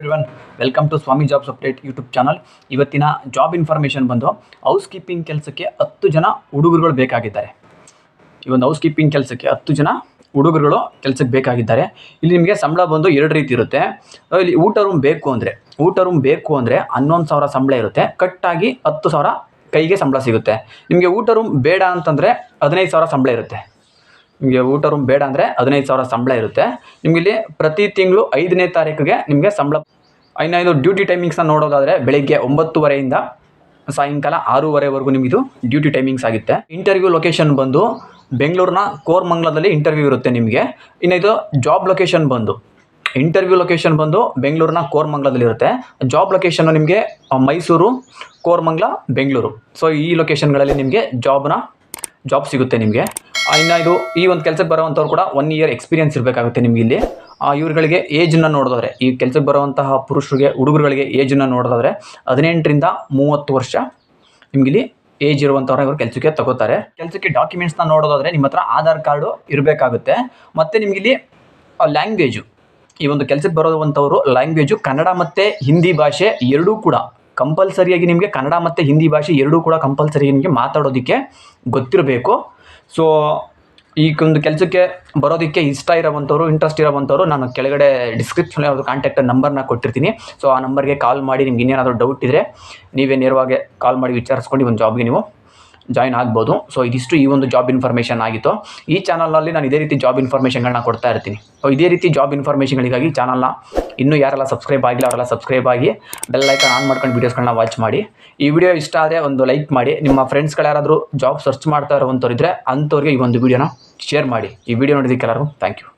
Everyone, welcome to Swami jobs update YouTube channel. ಇವತ್ತಿನ job information ಬಂದು house keeping ಕೆಲಸಕ್ಕೆ 10 ಜನ ಹುಡುಗರುಗಳು ಬೇಕಾಗಿದ್ದಾರೆ. ಈ ಒಂದು ಹೌಸ್ ಕೀಪಿಂಗ್ ಕೆಲಸಕ್ಕೆ 10 ಜನ ಹುಡುಗರುಗಳು ಕೆಲಸಕ್ಕೆ ಬೇಕಾಗಿದ್ದಾರೆ. ಇಲ್ಲಿ ನಿಮಗೆ ಸಂಬಳ ಬಂದು 2 ರೀತಿ ಇರುತ್ತೆ. ಇಲ್ಲಿ ಊಟ ರೂಮ್ ಬೇಕು ಅಂದರೆ 11,000 ಸಂಬಳ ಇರುತ್ತೆ. ಕಟ್ಟಾಗಿ 10,000 ಕೈಗೆ ಸಂಬಳ ಸಿಗುತ್ತೆ. ನಿಮಗೆ ಊಟ ರೂಮ್ ಬೇಡ ಅಂತಂದರೆ 15,000 ಸಂಬಳ ಇರುತ್ತೆ. ನಿಮಗೆ ಊಟ ರೂಮ್ ಬೇಡ ಅಂದರೆ 15,000 ಸಂಬಳ ಇರುತ್ತೆ. ನಿಮಗೆ ಇಲ್ಲಿ ಪ್ರತಿ ತಿಂಗಳು 5ನೇ ತಾರೀಕಿಗೆ ನಿಮಗೆ ಸಂಬಳ. ಇದು ಡ್ಯೂಟಿ ಟೈಮಿಂಗ್ಸ್ನ ನೋಡೋದಾದರೆ ಬೆಳಗ್ಗೆ 9:30ಇಂದ ಸಾಯಂಕಾಲ 6:30ವರೆಗೂ ನಿಮಗಿದು ಡ್ಯೂಟಿ ಟೈಮಿಂಗ್ಸ್ ಆಗುತ್ತೆ. ಇಂಟರ್ವ್ಯೂ ಲೊಕೇಶನ್ ಬಂದು ಬೆಂಗಳೂರಿನ ಕೋರಮಂಗಲದಲ್ಲಿ ಇಂಟರ್ವ್ಯೂ ಇರುತ್ತೆ ನಿಮಗೆ. ಇದು ಜಾಬ್ ಲೊಕೇಶನ್ ಬಂದು ಇಂಟರ್ವ್ಯೂ ಲೊಕೇಶನ್ ಬಂದು ಬೆಂಗಳೂರಿನ ಕೋರಮಂಗಲದಲ್ಲಿ ಇರುತ್ತೆ. ಜಾಬ್ ಲೊಕೇಶನ್ನು ನಿಮಗೆ ಮೈಸೂರು, ಕೋರಮಂಗಲ, ಬೆಂಗಳೂರು. ಸೊ ಈ ಲೊಕೇಶನ್ಗಳಲ್ಲಿ ನಿಮಗೆ ಜಾಬ್ ಸಿಗುತ್ತೆ ನಿಮಗೆ. ಇದು ಈ ಒಂದು ಕೆಲಸಕ್ಕೆ ಬರುವಂಥವ್ರು ಕೂಡ 1 ಇಯರ್ ಎಕ್ಸ್ಪೀರಿಯನ್ಸ್ ಇರಬೇಕಾಗುತ್ತೆ ನಿಮಗೆ. ಇಲ್ಲಿ ಇವ್ರುಗಳಿಗೆ ಏಜನ್ನು ನೋಡೋದಾದ್ರೆ, ಈ ಕೆಲಸಕ್ಕೆ ಬರುವಂತಹ ಹುಡುಗರುಗಳಿಗೆ ಏಜನ್ನು ನೋಡೋದಾದ್ರೆ 18ರಿಂದ 30 ವರ್ಷ ನಿಮಗಿಲ್ಲಿ ಏಜ್ ಇರುವಂಥವ್ರನ್ನ ಇವರು ಕೆಲಸಕ್ಕೆ ತಗೋತಾರೆ. ಕೆಲಸಕ್ಕೆ ಡಾಕ್ಯುಮೆಂಟ್ಸ್ನ ನೋಡೋದಾದರೆ ನಿಮ್ಮ ಹತ್ರ ಆಧಾರ್ ಕಾರ್ಡು ಇರಬೇಕಾಗುತ್ತೆ. ಮತ್ತು ನಿಮಗಿಲ್ಲಿ ಲ್ಯಾಂಗ್ವೇಜು, ಈ ಒಂದು ಕೆಲಸಕ್ಕೆ ಬರುವಂಥವರು ಲ್ಯಾಂಗ್ವೇಜು ಕನ್ನಡ ಮತ್ತು ಹಿಂದಿ ಭಾಷೆ ಎರಡೂ ಕೂಡ ಕಂಪಲ್ಸರಿಯಾಗಿ ನಿಮಗೆ ಕನ್ನಡ ಮತ್ತು ಹಿಂದಿ ಭಾಷೆ ಎರಡೂ ಕೂಡ ಕಂಪಲ್ಸರಿಯಾಗಿ ನಿಮಗೆ ಮಾತಾಡೋದಕ್ಕೆ ಗೊತ್ತಿರಬೇಕು. ಸೊ ಈ ಒಂದು ಕೆಲಸಕ್ಕೆ ಬರೋದಕ್ಕೆ ಇಂಟ್ರೆಸ್ಟ್ ಇರೋವಂಥವ್ರು ನಾನು ಕೆಳಗಡೆ ಡಿಸ್ಕ್ರಿಪ್ಷನಲ್ಲಿ ಅವ್ರ ಕಾಂಟ್ಯಾಕ್ಟ್ ನಂಬರ್ನ ಕೊಟ್ಟಿರ್ತೀನಿ. ಸೊ ಆ ನಂಬರ್ಗೆ ಕಾಲ್ ಮಾಡಿ ನಿಮ್ಗೆ ಇನ್ನೇನಾದರೂ ಡೌಟ್ ಇದ್ದರೆ ನೀವೇ ನೇರವಾಗಿ ಕಾಲ್ ಮಾಡಿ ವಿಚಾರಿಸ್ಕೊಂಡು ಈ ಒಂದು ಜಾಬ್ಗೆ ನೀವು ಜಾಯ್ನ್ ಆಗ್ಬೋದು. ಸೊ ಇದಿಷ್ಟು ಈ ಒಂದು ಜಾಬ್ ಇನ್ಫಾರ್ಮೇಷನ್ ಆಗಿತ್ತು. ಈ ಚಾನಲ್ನಲ್ಲಿ ನಾನು ಇದೇ ರೀತಿ ಜಾಬ್ ಇನ್ಫಾರ್ಮೇಷನ್ಗಳನ್ನ ಕೊಡ್ತಾ ಇರ್ತೀನಿ. ಸೊ ಇದೇ ರೀತಿ ಜಾಬ್ ಇನ್ಫಾರ್ಮೇಷನ್ಗಳಿಗಾಗಿ ಚಾನಲ್ನ ಇನ್ನೂ ಯಾರೆಲ್ಲ ಸಬ್ಸ್ಕ್ರೈಬ್ ಆಗಿಲ್ಲ ಅವರೆಲ್ಲ ಸಬ್ಸ್ಕ್ರೈಬ್ ಆಗಿ ಬೆಲ್ ಐಕಾನ್ ಆನ್ ಮಾಡ್ಕೊಂಡು ವೀಡಿಯೋಸ್ಗಳನ್ನ ವಾಚ್ ಮಾಡಿ. ಈ ವಿಡಿಯೋ ಇಷ್ಟ ಆದರೆ ಒಂದು ಲೈಕ್ ಮಾಡಿ. ನಿಮ್ಮ ಫ್ರೆಂಡ್ಸ್ಗಳು ಯಾರಾದರೂ ಜಾಬ್ ಸರ್ಚ್ ಮಾಡ್ತಾ ಇರೋವಂಥವ್ರು ಇದ್ದರೆ ಅಂಥವ್ರಿಗೆ ಈ ಒಂದು ವಿಡಿಯೋನ ಶೇರ್ ಮಾಡಿ. ಈ ವಿಡಿಯೋ ನೋಡಿದ್ದಕ್ಕೆ ಎಲ್ಲರಿಗೂ ಥ್ಯಾಂಕ್ ಯು.